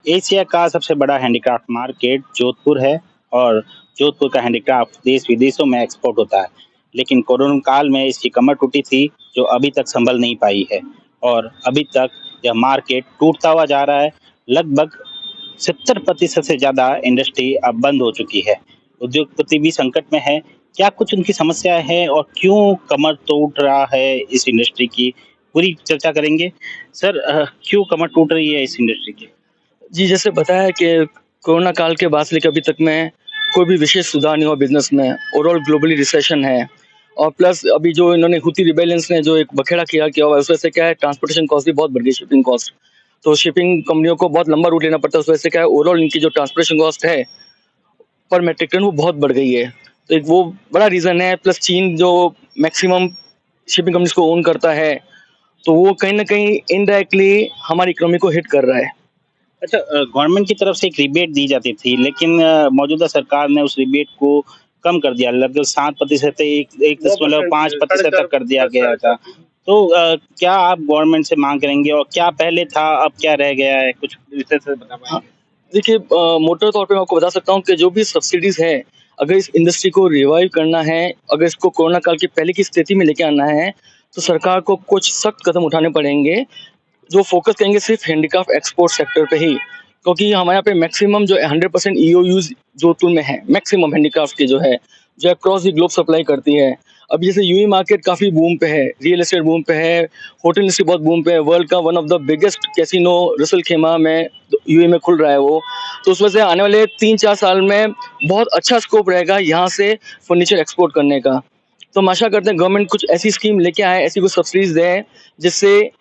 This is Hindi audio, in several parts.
एशिया का सबसे बड़ा हैंडीक्राफ्ट मार्केट जोधपुर है और जोधपुर का हैंडीक्राफ्ट देश-विदेशों में एक्सपोर्ट होता है। लेकिन कोरोना काल में इसकी कमर टूटी थी, जो अभी तक सँभल नहीं पाई है और अभी तक यह मार्केट टूटता हुआ जा रहा है। लगभग 70% से ज़्यादा इंडस्ट्री अब बंद हो चुकी है। उद्योगपति भी संकट में है। क्या कुछ उनकी समस्याएँ हैं और क्यों कमर टूट रहा है इस इंडस्ट्री की? पूरी चर्चा करेंगे। सर क्यों कमर टूट रही है इस इंडस्ट्री की? जी, जैसे बताया कि कोरोना काल के बाद से लेकर अभी तक में कोई भी विशेष सुधार नहीं हुआ बिज़नेस में। ओवरऑल ग्लोबली रिसेशन है और प्लस अभी जो इन्होंने हुती रिबेलियंस ने जो एक बखेड़ा किया हुआ है, उस वजह से क्या है ट्रांसपोर्टेशन कॉस्ट भी बहुत बढ़ गई, शिपिंग कॉस्ट। तो शिपिंग कंपनियों को बहुत लंबा रूट लेना पड़ता है, उस वजह से क्या है ओवरऑल इनकी जो ट्रांसपोर्टेशन कॉस्ट है पर मेट्रिक टन वो बहुत बढ़ गई है। तो एक वो बड़ा रीज़न है, प्लस चीन जो मैक्सिमम शिपिंग कंपनीज़ को ओन करता है, तो वो कहीं न कहीं इनडायरेक्टली हमारी इकोनॉमी को हिट कर रहा है। अच्छा गवर्नमेंट की तरफ से एक रिबेट दी जाती थी लेकिन मौजूदा सरकार ने उस रिबेट को कम कर दिया लगभग 7% से 1.5% तक कर दिया गया था। तो क्या आप गवर्नमेंट से माँग करेंगे और क्या पहले था, अब क्या रह गया है? कुछ विस्तार से बता हाँ, पाएँगे? देखिए मोटे तौर पे मैं आपको बता सकता हूँ कि जो भी सब्सिडीज़ है, अगर इस इंडस्ट्री को रिवाइव करना है, अगर इसको कोरोना काल के पहले की स्थिति में लेके आना है, तो सरकार को कुछ सख्त कदम उठाने पड़ेंगे, जो फ़ोकस करेंगे सिर्फ़ हैंडीक्राफ्ट एक्सपोर्ट सेक्टर पे ही। क्योंकि हमारे यहाँ पे मैक्सिमम जो 100% ईओयूज़ जोधपुर में है, मैक्सिमम हैंडीक्राफ्ट की जो है, जो अक्रॉस द ग्लोब सप्लाई करती है। अब जैसे यूएई मार्केट काफ़ी बूम पे है, रियल एस्टेट बूम पे है, होटल इंडस्ट्री बहुत बूम पे है, वर्ल्ड का one of the biggest casino Russell खेमा में यूएई में खुल रहा है वो। तो उस वजह से आने वाले 3-4 साल में बहुत अच्छा स्कोप रहेगा यहाँ से फर्नीचर एक्सपोर्ट करने का। तो हम आशा करते हैं गवर्नमेंट कुछ ऐसी स्कीम लेके आए, ऐसी कुछ सब्सिडीज़ दें, जिससे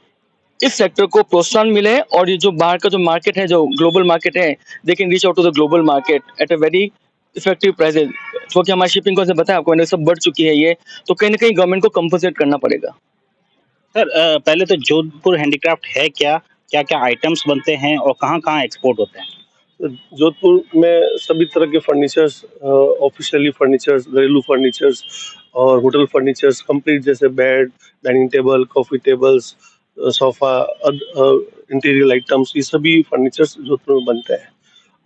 इस सेक्टर को प्रोत्साहन मिले और ये जो बाहर का जो मार्केट है, जो ग्लोबल मार्केट है, they can reach out to the global market at a very effective prices. क्योंकि हमारी शिपिंग कॉस्ट बताया आपको मैंने सब बढ़ चुकी है ये, तो कहीं न कहीं गवर्नमेंट को कंपनसेट करना पड़ेगा। सर पहले तो जोधपुर हैंडीक्राफ्ट है क्या? क्या-क्या आइटम्स बनते हैं और कहाँ-कहाँ एक्सपोर्ट होते हैं? जोधपुर में सभी तरह के फर्नीचर्स, ऑफिशियली फर्नीचर्स, घरेलू फर्नीचर्स और होटल फर्नीचर्स कंप्लीट, जैसे bed, dining table, coffee tables, sofa, interior items, ये सभी फर्नीचर्स जोधपुर में बनते हैं।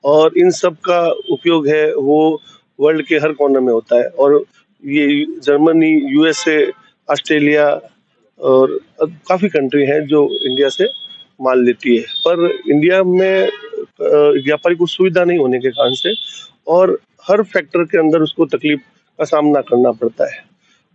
और इन सब का उपयोग है वो वर्ल्ड के हर कोने में होता है। और ये जर्मनी, यूएसए, ऑस्ट्रेलिया और काफ़ी कंट्री हैं जो इंडिया से माल लेती है। पर इंडिया में व्यापारी को सुविधा नहीं होने के कारण से और हर फैक्टर के अंदर उसको तकलीफ का सामना करना पड़ता है।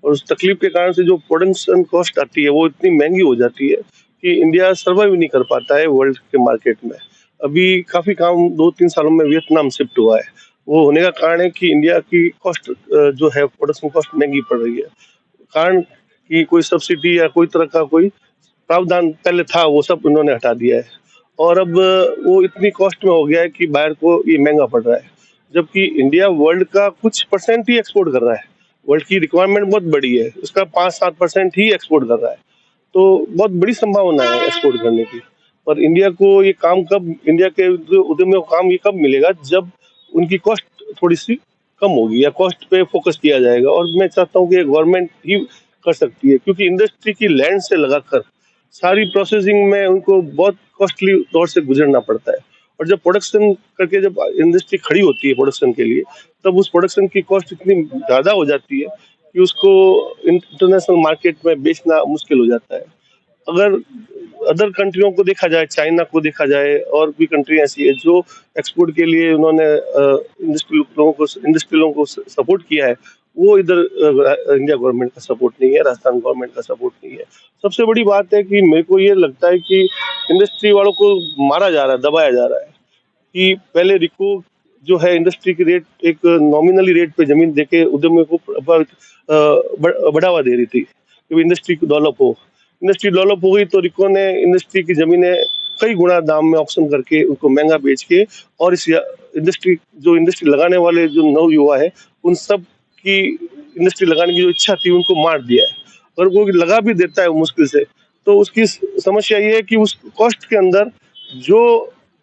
और उस तकलीफ के कारण से जो प्रोडक्शन कॉस्ट आती है वो इतनी महंगी हो जाती है कि इंडिया सर्वाइव नहीं कर पाता है वर्ल्ड के मार्केट में। अभी काफ़ी काम 2-3 सालों में वियतनाम शिफ्ट हुआ है। वो होने का कारण है कि इंडिया की कॉस्ट जो है प्रोडक्शन कॉस्ट महंगी पड़ रही है। कारण कि कोई सब्सिडी या कोई तरह का कोई प्रावधान पहले था, वो सब उन्होंने हटा दिया है। और अब वो इतनी कॉस्ट में हो गया है कि बाहर को ये महंगा पड़ रहा है। जबकि इंडिया वर्ल्ड का कुछ परसेंट ही एक्सपोर्ट कर रहा है। वर्ल्ड की रिक्वायरमेंट बहुत बड़ी है, उसका 5-7% ही एक्सपोर्ट कर रहा है। तो बहुत बड़ी संभावना है एक्सपोर्ट करने की। पर इंडिया को ये काम कब, इंडिया के उद्यमियों को काम ये कब मिलेगा, जब उनकी कॉस्ट थोड़ी सी कम होगी या कॉस्ट पे फोकस किया जाएगा। और मैं चाहता हूँ कि गवर्नमेंट ही कर सकती है, क्योंकि इंडस्ट्री की लैंड से लगाकर सारी प्रोसेसिंग में उनको बहुत कॉस्टली दौर से गुजरना पड़ता है। और जब प्रोडक्शन करके जब इंडस्ट्री खड़ी होती है प्रोडक्शन के लिए, तब उस प्रोडक्शन की कॉस्ट इतनी ज़्यादा हो जाती है कि उसको इंटरनेशनल मार्केट में बेचना मुश्किल हो जाता है। अगर अदर कंट्रियों को देखा जाए, चाइना को देखा जाए, और भी कंट्री ऐसी है जो एक्सपोर्ट के लिए उन्होंने इंडस्ट्री लोगों को सपोर्ट किया है, वो इधर इंडिया गवर्नमेंट का सपोर्ट नहीं है, राजस्थान गवर्नमेंट का सपोर्ट नहीं है। सबसे बड़ी बात है कि मेरे को ये लगता है कि इंडस्ट्री वालों को मारा जा रहा है, दबाया जा रहा है। कि पहले रिको जो है इंडस्ट्री की रेट एक नॉमिनली रेट पे जमीन देके उद्यमियों को बढ़ावा दे रही थी कि इंडस्ट्री डेवलप हो। इंडस्ट्री डेवलप हो गई तो रिको ने इंडस्ट्री की जमीनें कई गुना दाम में ऑप्शन करके उनको महंगा बेच के, और इस इंडस्ट्री लगाने वाले जो नव युवा है उन सब की इंडस्ट्री लगाने की जो इच्छा थी उनको मार दिया है। और वो लगा भी देता है मुश्किल से, तो उसकी समस्या ये है कि उस कॉस्ट के अंदर जो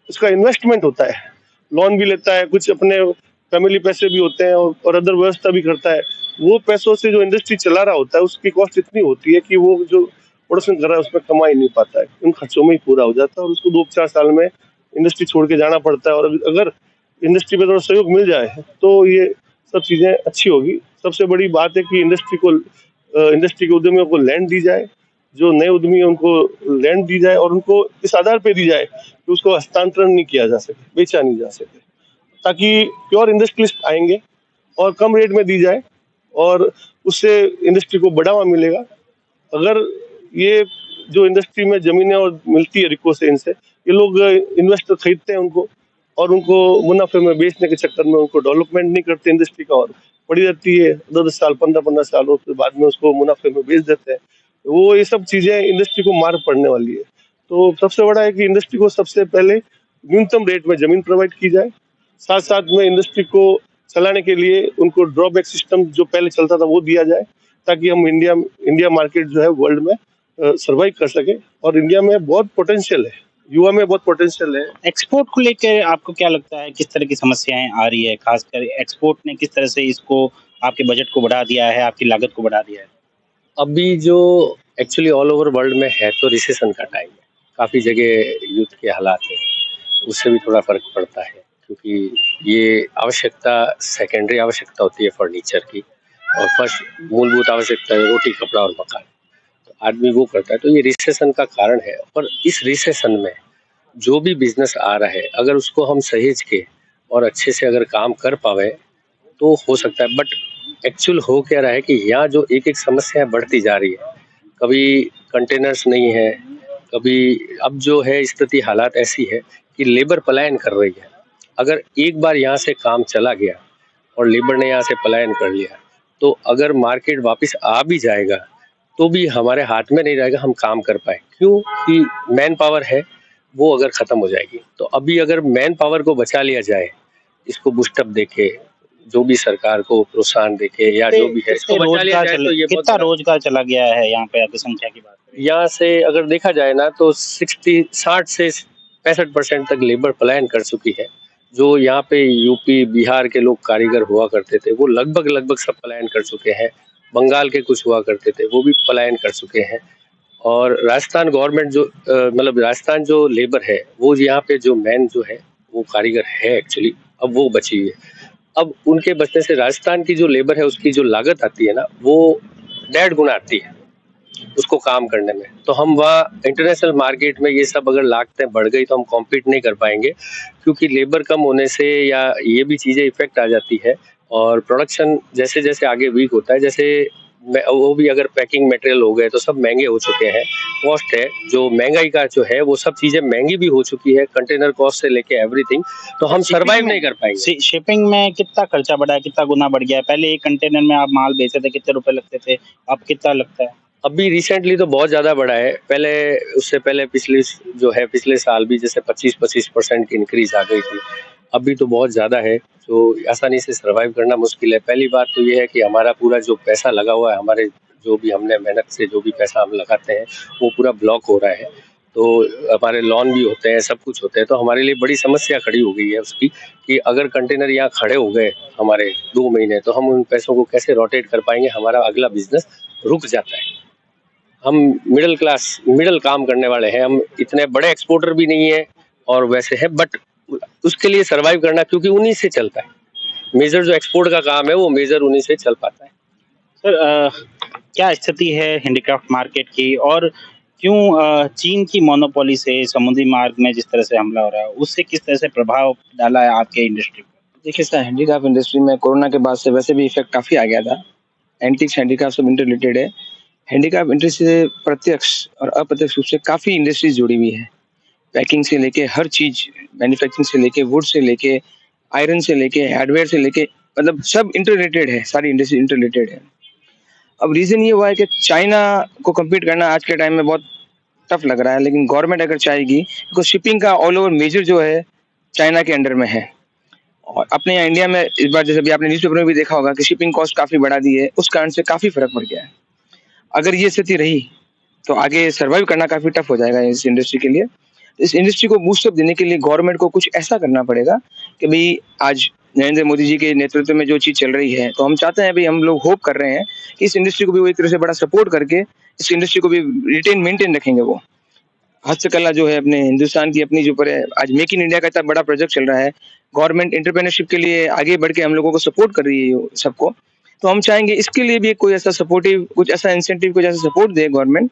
उसका इन्वेस्टमेंट होता है, लोन भी लेता है, कुछ अपने फैमिली पैसे भी होते हैं और अदर व्यवस्था भी करता है। वो पैसों से जो इंडस्ट्री चला रहा होता है उसकी कॉस्ट इतनी होती है कि वो जो प्रोडक्शन कर रहा है उसमें कमा ही नहीं पाता है, उन खर्चों में ही पूरा हो जाता है और उसको 2-4 साल में इंडस्ट्री छोड़ के जाना पड़ता है, और अगर इंडस्ट्री में थोड़ा सहयोग मिल जाए तो ये सब चीज़ें अच्छी होगी। सबसे बड़ी बात है कि इंडस्ट्री के उद्यमियों को लैंड दी जाए, जो नए उद्यमी हैं उनको लैंड दी जाए, और उनको इस आधार पे दी जाए कि उसको हस्तांतरण नहीं किया जा सके, बेचा नहीं जा सके, ताकि प्योर इंडस्ट्रियलिस्ट आएंगे और कम रेट में दी जाए, और उससे इंडस्ट्री को बढ़ावा मिलेगा। अगर ये जो इंडस्ट्री में जमीनें और मिलती है रिको से, इनसे ये लोग इन्वेस्टर खरीदते हैं उनको, और उनको मुनाफे में बेचने के चक्कर में उनको डेवलपमेंट नहीं करते इंडस्ट्री का, और पड़ी रहती है 10 साल 15 साल, उसके बाद में उसको मुनाफे में बेच देते हैं। वो ये सब चीजें इंडस्ट्री को मार पड़ने वाली है। तो सबसे बड़ा है कि इंडस्ट्री को सबसे पहले न्यूनतम रेट में जमीन प्रोवाइड की जाए, साथ साथ में इंडस्ट्री को चलाने के लिए उनको ड्रॉबैक सिस्टम जो पहले चलता था वो दिया जाए, ताकि हम इंडिया मार्केट जो है वर्ल्ड में सर्वाइव कर सके। और इंडिया में बहुत पोटेंशियल है, युवा में बहुत पोटेंशियल है। एक्सपोर्ट को लेकर आपको क्या लगता है, किस तरह की समस्याएं आ रही है? खासकर एक्सपोर्ट ने किस तरह से इसको, आपके बजट को बढ़ा दिया है, आपकी लागत को बढ़ा दिया है? अभी जो एक्चुअली ऑल ओवर वर्ल्ड में है तो रिसेशन का टाइम है, काफ़ी जगह युद्ध के हालात हैं, उससे भी थोड़ा फर्क पड़ता है, क्योंकि ये आवश्यकता सेकेंडरी आवश्यकता होती है फर्नीचर की, और फर्स्ट मूलभूत आवश्यकता है रोटी कपड़ा और मकान, तो आदमी वो करता है, तो ये रिसेशन का कारण है। और इस रिसेशन में जो भी बिजनेस आ रहा है, अगर उसको हम सहेज के और अच्छे से अगर काम कर पावे तो हो सकता है। बट एक्चुअल हो क्या रहा है कि यहाँ जो एक एक समस्या बढ़ती जा रही है, कभी कंटेनर्स नहीं है, कभी अब जो है स्थिति हालात ऐसी है कि लेबर पलायन कर रही है। अगर एक बार यहाँ से काम चला गया और लेबर ने यहाँ से पलायन कर लिया, तो अगर मार्केट वापस आ भी जाएगा तो भी हमारे हाथ में नहीं रहेगा हम काम कर पाए, क्यों कि मैन पावर है वो अगर ख़त्म हो जाएगी। तो अभी अगर मैन पावर को बचा लिया जाए, इसको बूस्टअप देके, जो भी सरकार को प्रोत्साहन देके या जो भी है इसको बचा लिया जाए, तो ये कितना रोजगार चला गया है यहाँ पे, आपकी संख्या की बात करें? यहाँ से अगर देखा जाए ना तो 60 से 65% तक लेबर पलायन कर चुकी है। जो यहाँ पे यूपी बिहार के लोग कारीगर हुआ करते थे वो लगभग सब पलायन कर चुके हैं। बंगाल के कुछ हुआ करते थे वो भी पलायन कर चुके हैं। और राजस्थान गवर्नमेंट जो मतलब राजस्थान जो लेबर है वो यहाँ पे जो मैन जो है वो कारीगर है एक्चुअली, अब वो बची हुई है। अब उनके बचने से राजस्थान की जो लेबर है उसकी जो लागत आती है ना वो 1.5 गुना आती है उसको काम करने में। तो हम वहाँ इंटरनेशनल मार्केट में ये सब अगर लागतें बढ़ गई तो हम कॉम्पीट नहीं कर पाएंगे, क्योंकि लेबर कम होने से या ये भी चीज़ें इफेक्ट आ जाती है। और प्रोडक्शन जैसे जैसे आगे वीक होता है, जैसे वो भी अगर पैकिंग मटेरियल हो गए तो सब महंगे हो चुके हैं, कॉस्ट है जो महंगाई का जो है वो सब चीज़ें महंगी भी हो चुकी है, कंटेनर कॉस्ट से लेके एवरीथिंग, तो हम सर्वाइव नहीं कर पाएंगे। शिपिंग में कितना खर्चा बढ़ा है, कितना गुना बढ़ गया है? पहले एक कंटेनर में आप माल बेचते थे कितने रुपए लगते थे, अब कितना लगता है? अभी रिसेंटली तो बहुत ज़्यादा बढ़ा है, पहले उससे पहले पिछले साल भी जैसे 25% की इंक्रीज आ गई थी, अभी तो बहुत ज़्यादा है, तो आसानी से सर्वाइव करना मुश्किल है। पहली बात तो ये है कि हमारा पूरा जो पैसा लगा हुआ है, हमारे जो भी हमने मेहनत से जो भी पैसा हम लगाते हैं वो पूरा ब्लॉक हो रहा है, तो हमारे लोन भी होते हैं, सब कुछ होते हैं, तो हमारे लिए बड़ी समस्या खड़ी हो गई है उसकी कि अगर कंटेनर यहाँ खड़े हो गए हमारे 2 महीने तो हम उन पैसों को कैसे रोटेट कर पाएंगे, हमारा अगला बिजनेस रुक जाता है। हम मिडिल काम करने वाले हैं, हम इतने बड़े एक्सपोर्टर भी नहीं है और वैसे है, बट उसके लिए सरवाइव करना, क्योंकि उन्हीं से चलता है मेजर जो एक्सपोर्ट का काम है वो मेजर उन्हीं से चल पाता है। सर, क्या स्थिति है हैंडीक्राफ्ट मार्केट की, और क्यों चीन की मोनोपोली से समुद्री मार्ग में जिस तरह से हमला हो रहा है उससे किस तरह से प्रभाव डाला है आपके इंडस्ट्री पर? देखिए सर, हैंडीक्राफ्ट इंडस्ट्री में कोरोना के बाद से वैसे भी इफेक्ट काफ़ी आ गया था। एंटिक्स हैंडीक्राफ्ट सब इंटर रिलेटेड है। हैंडीक्राफ्ट इंडस्ट्री से प्रत्यक्ष और अप्रत्यक्ष रूप से काफ़ी इंडस्ट्रीज जुड़ी हुई है। पैकिंग से लेके हर चीज़, मैन्युफैक्चरिंग से लेके वुड से लेके आयरन से लेके हार्डवेयर से लेके, मतलब सब इंटर रिलेटेड है, सारी इंडस्ट्री इंटर रिलेटेड है। अब रीज़न ये हुआ है कि चाइना को कम्पीट करना आज के टाइम में बहुत टफ लग रहा है, लेकिन गवर्नमेंट अगर चाहेगी, बिकॉज शिपिंग का ऑल ओवर मेजर जो है चाइना के अंडर में है। और अपने यहाँ इंडिया में इस बार जैसे भी आपने न्यूज़पेपर में भी देखा होगा कि शिपिंग कॉस्ट काफ़ी बढ़ा दी है, उस कारण से काफ़ी फर्क पड़ गया है। अगर ये स्थिति रही तो आगे सर्वाइव करना काफ़ी टफ हो जाएगा इस इंडस्ट्री के लिए। इस इंडस्ट्री को बूस्टअप देने के लिए गवर्नमेंट को कुछ ऐसा करना पड़ेगा कि भाई आज नरेंद्र मोदी जी के नेतृत्व में जो चीज़ चल रही है, तो हम चाहते हैं भाई, हम लोग होप कर रहे हैं कि इस इंडस्ट्री को भी वो एक तरह से बड़ा सपोर्ट करके इस इंडस्ट्री को भी रिटेन मेंटेन रखेंगे वो। हस्तकला जो है अपने हिंदुस्तान की अपनी जो पर है, आज मेक इन इंडिया का इतना बड़ा प्रोजेक्ट चल रहा है। गवर्नमेंट एंटरप्रेन्योरशिप के लिए आगे बढ़ के हम लोगों को सपोर्ट कर रही है सबको। तो हम चाहेंगे इसके लिए भी कोई ऐसा सपोर्टिव, कुछ ऐसा इंसेंटिव, कुछ ऐसा सपोर्ट दे गवर्नमेंट,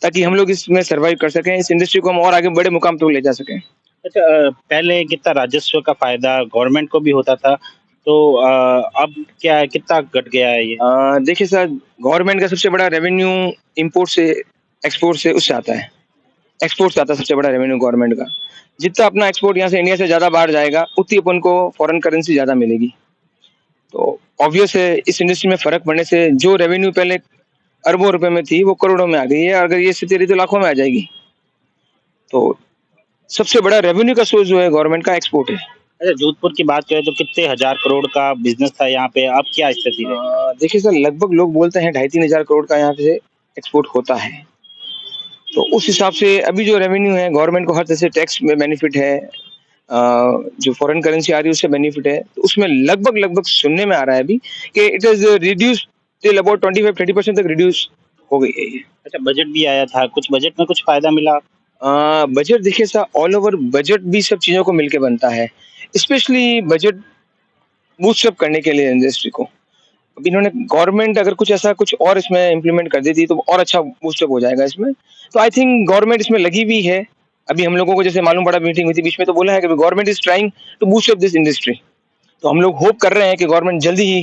ताकि हम लोग इसमें सर्वाइव कर सकें, इस इंडस्ट्री को हम और आगे बड़े मुकाम तक ले जा सकें। अच्छा, पहले कितना राजस्व का फायदा गवर्नमेंट को भी होता था, तो अब क्या कितना घट गया है ये? देखिए सर, गवर्नमेंट का सबसे बड़ा रेवेन्यू इंपोर्ट से, एक्सपोर्ट से उससे आता है। एक्सपोर्ट से आता है सबसे बड़ा रेवेन्यू गवर्नमेंट का। जितना अपना एक्सपोर्ट यहाँ से इंडिया से ज़्यादा बाहर जाएगा, उतनी अपन को फॉरेन करेंसी ज़्यादा मिलेगी। तो ऑब्वियस है, इस इंडस्ट्री में फ़र्क पड़ने से जो रेवेन्यू पहले अरबों रुपए में थी, वो करोड़ों में आ गई है। अगर ये स्थिति रही तो लाखों में आ जाएगी। तो सबसे बड़ा रेवेन्यू का सोर्स जो है गवर्नमेंट का एक्सपोर्ट है। अच्छा, जोधपुर की बात करें तो कितने हजार करोड़ का बिजनेस था यहाँ पे, अब क्या स्थिति है? देखिए सर, लगभग लोग बोलते हैं 2.5-3 हज़ार करोड़ का यहाँ से एक्सपोर्ट होता है। तो उस हिसाब से अभी जो रेवेन्यू है, गवर्नमेंट को हर तरह से टैक्स में बेनिफिट है, जो फॉरेन करेंसी आ रही है उससे बेनिफिट है। तो उसमें लगभग सुनने में आ रहा है अभी कि it is reduced till about 25-30% तक रिड्यूस हो गई है ये। अच्छा, बजट भी आया था, कुछ बजट में कुछ फायदा मिला? बजट देखिए सर, ऑल ओवर बजट भी सब चीज़ों को मिलके बनता है। स्पेशली बजट बूस्ट अप करने के लिए इंडस्ट्री को। अब इन्होंने गवर्नमेंट अगर कुछ ऐसा कुछ और इसमें इम्प्लीमेंट कर देती तो और अच्छा बूस्ट अप हो जाएगा इसमें। तो आई थिंक गवर्नमेंट इसमें लगी भी है। अभी हम लोगों को जैसे मालूम पड़ा, मीटिंग हुई थी बीच में, तो बोला है कि government is trying to boost up this industry. तो हम लोग होप कर रहे हैं कि गवर्नमेंट जल्दी ही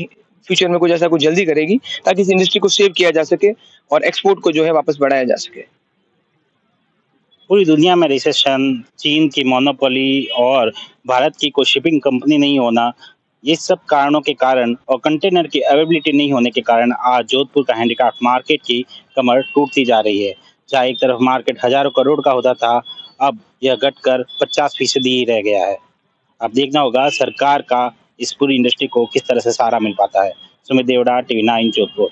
फ्यूचर में कुछ ऐसा कुछ जल्दी करेगी, ताकि इस इंडस्ट्री को सेव किया जा सके और एक्सपोर्ट को जो है वापस बढ़ाया जा सके। पूरी दुनिया में रिसेशन, चीन की मोनोपोली और भारत की कोई शिपिंग कंपनी नहीं होना, ये सब कारणों के कारण और कंटेनर की अवेलेबिलिटी नहीं होने के कारण आज जोधपुर का हैंडीक्राफ्ट मार्केट की कमर टूटती जा रही है। जहाँ एक तरफ मार्केट हजारों करोड़ का होता था, अब यह घटकर 50% ही रह गया है। अब देखना होगा सरकार का इस पूरी इंडस्ट्री को किस तरह से सहारा मिल पाता है। सुमित देवड़ा, TV9 जोधपुर।